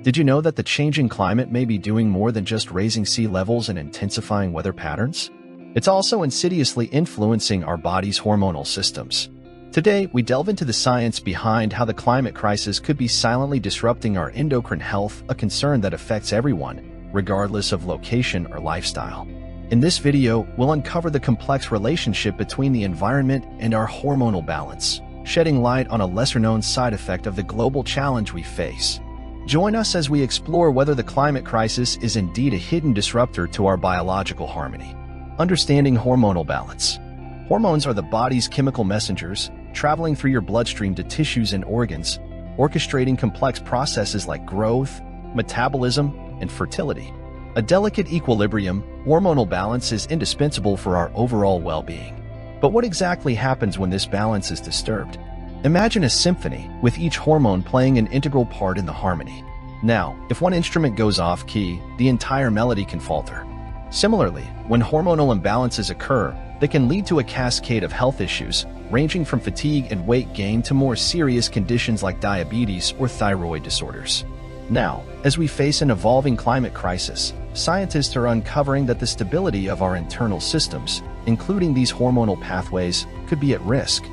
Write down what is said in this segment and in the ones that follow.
Did you know that the changing climate may be doing more than just raising sea levels and intensifying weather patterns? It's also insidiously influencing our body's hormonal systems. Today, we delve into the science behind how the climate crisis could be silently disrupting our endocrine health, a concern that affects everyone, regardless of location or lifestyle. In this video, we'll uncover the complex relationship between the environment and our hormonal balance, shedding light on a lesser-known side effect of the global challenge we face. Join us as we explore whether the climate crisis is indeed a hidden disruptor to our biological harmony. Understanding hormonal balance. Hormones are the body's chemical messengers, traveling through your bloodstream to tissues and organs, orchestrating complex processes like growth, metabolism, and fertility. A delicate equilibrium, hormonal balance is indispensable for our overall well-being. But what exactly happens when this balance is disturbed? Imagine a symphony, with each hormone playing an integral part in the harmony. Now, if one instrument goes off-key, the entire melody can falter. Similarly, when hormonal imbalances occur, they can lead to a cascade of health issues, ranging from fatigue and weight gain to more serious conditions like diabetes or thyroid disorders. Now, as we face an evolving climate crisis, scientists are uncovering that the stability of our internal systems, including these hormonal pathways, could be at risk.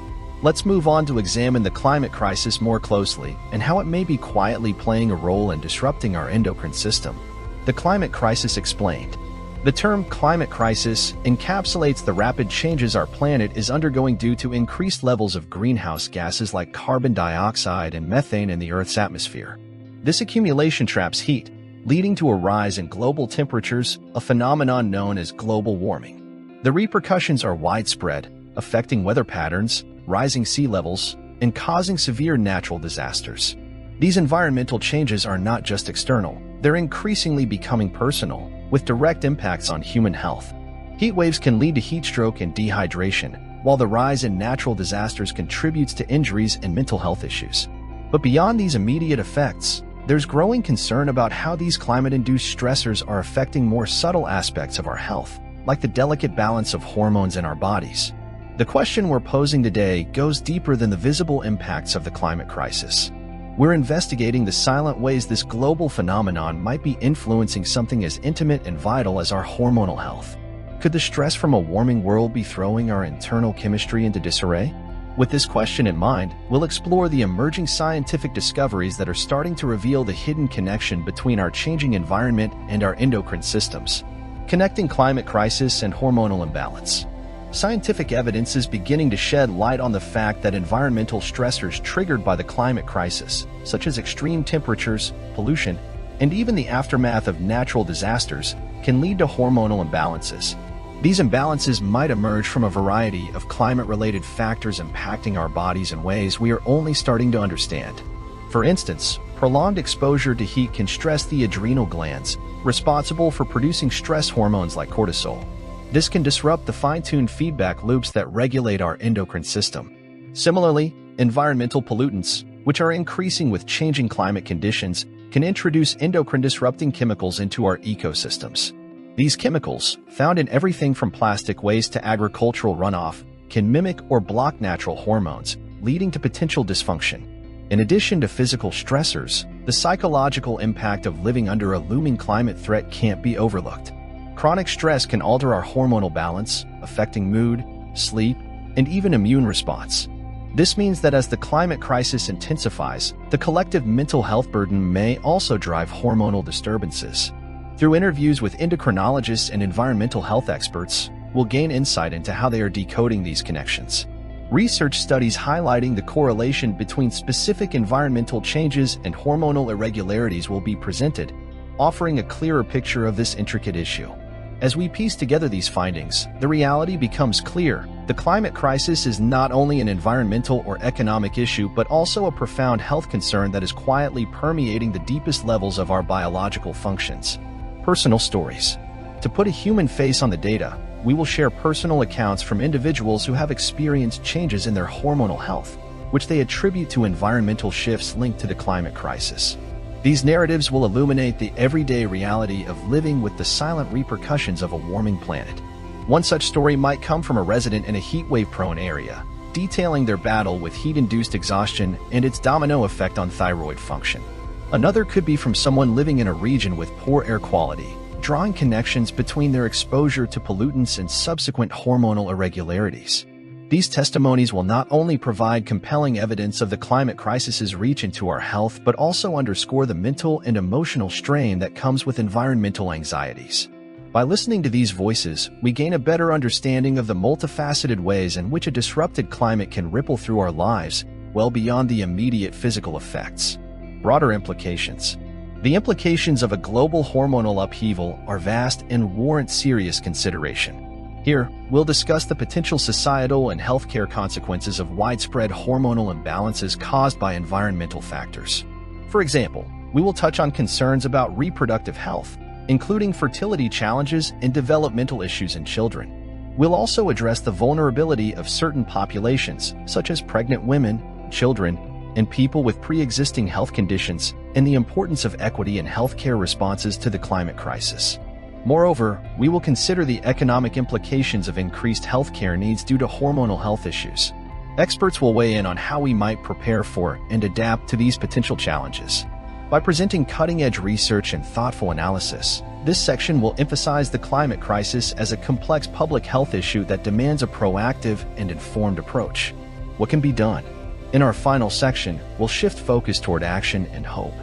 Let's move on to examine the climate crisis more closely and how it may be quietly playing a role in disrupting our endocrine system. The climate crisis explained. The term climate crisis encapsulates the rapid changes our planet is undergoing due to increased levels of greenhouse gases like carbon dioxide and methane in the Earth's atmosphere. This accumulation traps heat, leading to a rise in global temperatures, a phenomenon known as global warming. The repercussions are widespread, affecting weather patterns, rising sea levels, and causing severe natural disasters. These environmental changes are not just external, they're increasingly becoming personal, with direct impacts on human health. Heat waves can lead to heat stroke and dehydration, while the rise in natural disasters contributes to injuries and mental health issues. But beyond these immediate effects, there's growing concern about how these climate-induced stressors are affecting more subtle aspects of our health, like the delicate balance of hormones in our bodies. The question we're posing today goes deeper than the visible impacts of the climate crisis. We're investigating the silent ways this global phenomenon might be influencing something as intimate and vital as our hormonal health. Could the stress from a warming world be throwing our internal chemistry into disarray? With this question in mind, we'll explore the emerging scientific discoveries that are starting to reveal the hidden connection between our changing environment and our endocrine systems. Connecting climate crisis and hormonal imbalance. Scientific evidence is beginning to shed light on the fact that environmental stressors triggered by the climate crisis, such as extreme temperatures, pollution, and even the aftermath of natural disasters, can lead to hormonal imbalances. These imbalances might emerge from a variety of climate-related factors impacting our bodies in ways we are only starting to understand. For instance, prolonged exposure to heat can stress the adrenal glands, responsible for producing stress hormones like cortisol. This can disrupt the fine-tuned feedback loops that regulate our endocrine system. Similarly, environmental pollutants, which are increasing with changing climate conditions, can introduce endocrine-disrupting chemicals into our ecosystems. These chemicals, found in everything from plastic waste to agricultural runoff, can mimic or block natural hormones, leading to potential dysfunction. In addition to physical stressors, the psychological impact of living under a looming climate threat can't be overlooked. Chronic stress can alter our hormonal balance, affecting mood, sleep, and even immune response. This means that as the climate crisis intensifies, the collective mental health burden may also drive hormonal disturbances. Through interviews with endocrinologists and environmental health experts, we'll gain insight into how they are decoding these connections. Research studies highlighting the correlation between specific environmental changes and hormonal irregularities will be presented, offering a clearer picture of this intricate issue. As we piece together these findings, the reality becomes clear. The climate crisis is not only an environmental or economic issue, but also a profound health concern that is quietly permeating the deepest levels of our biological functions. Personal stories. To put a human face on the data, we will share personal accounts from individuals who have experienced changes in their hormonal health, which they attribute to environmental shifts linked to the climate crisis. These narratives will illuminate the everyday reality of living with the silent repercussions of a warming planet. One such story might come from a resident in a heatwave-prone area, detailing their battle with heat-induced exhaustion and its domino effect on thyroid function. Another could be from someone living in a region with poor air quality, drawing connections between their exposure to pollutants and subsequent hormonal irregularities. These testimonies will not only provide compelling evidence of the climate crisis's reach into our health, but also underscore the mental and emotional strain that comes with environmental anxieties. By listening to these voices, we gain a better understanding of the multifaceted ways in which a disrupted climate can ripple through our lives, well beyond the immediate physical effects. Broader implications. The implications of a global hormonal upheaval are vast and warrant serious consideration. Here, we'll discuss the potential societal and healthcare consequences of widespread hormonal imbalances caused by environmental factors. For example, we will touch on concerns about reproductive health, including fertility challenges and developmental issues in children. We'll also address the vulnerability of certain populations, such as pregnant women, children, and people with pre-existing health conditions, and the importance of equity in healthcare responses to the climate crisis. Moreover, we will consider the economic implications of increased healthcare needs due to hormonal health issues. Experts will weigh in on how we might prepare for and adapt to these potential challenges. By presenting cutting-edge research and thoughtful analysis, this section will emphasize the climate crisis as a complex public health issue that demands a proactive and informed approach. What can be done? In our final section, we'll shift focus toward action and hope.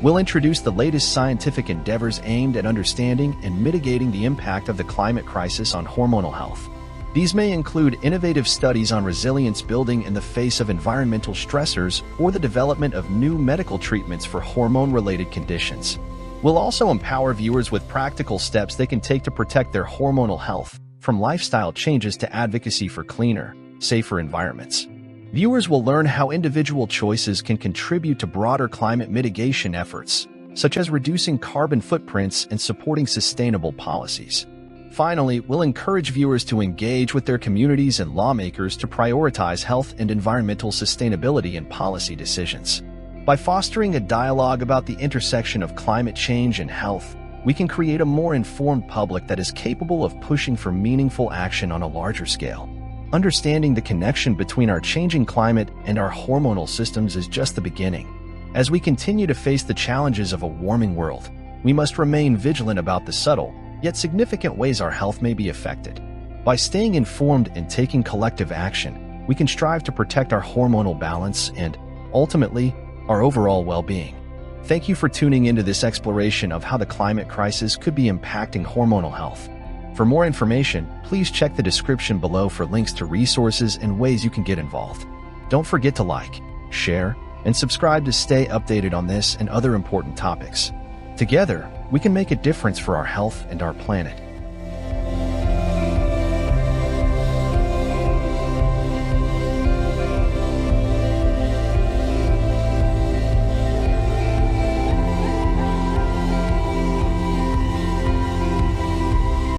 We'll introduce the latest scientific endeavors aimed at understanding and mitigating the impact of the climate crisis on hormonal health. These may include innovative studies on resilience building in the face of environmental stressors or the development of new medical treatments for hormone-related conditions. We'll also empower viewers with practical steps they can take to protect their hormonal health, from lifestyle changes to advocacy for cleaner, safer environments. Viewers will learn how individual choices can contribute to broader climate mitigation efforts, such as reducing carbon footprints and supporting sustainable policies. Finally, we'll encourage viewers to engage with their communities and lawmakers to prioritize health and environmental sustainability in policy decisions. By fostering a dialogue about the intersection of climate change and health, we can create a more informed public that is capable of pushing for meaningful action on a larger scale. Understanding the connection between our changing climate and our hormonal systems is just the beginning. As we continue to face the challenges of a warming world, we must remain vigilant about the subtle, yet significant ways our health may be affected. By staying informed and taking collective action, we can strive to protect our hormonal balance and, ultimately, our overall well-being. Thank you for tuning into this exploration of how the climate crisis could be impacting hormonal health. For more information, please check the description below for links to resources and ways you can get involved. Don't forget to like, share, and subscribe to stay updated on this and other important topics. Together, we can make a difference for our health and our planet.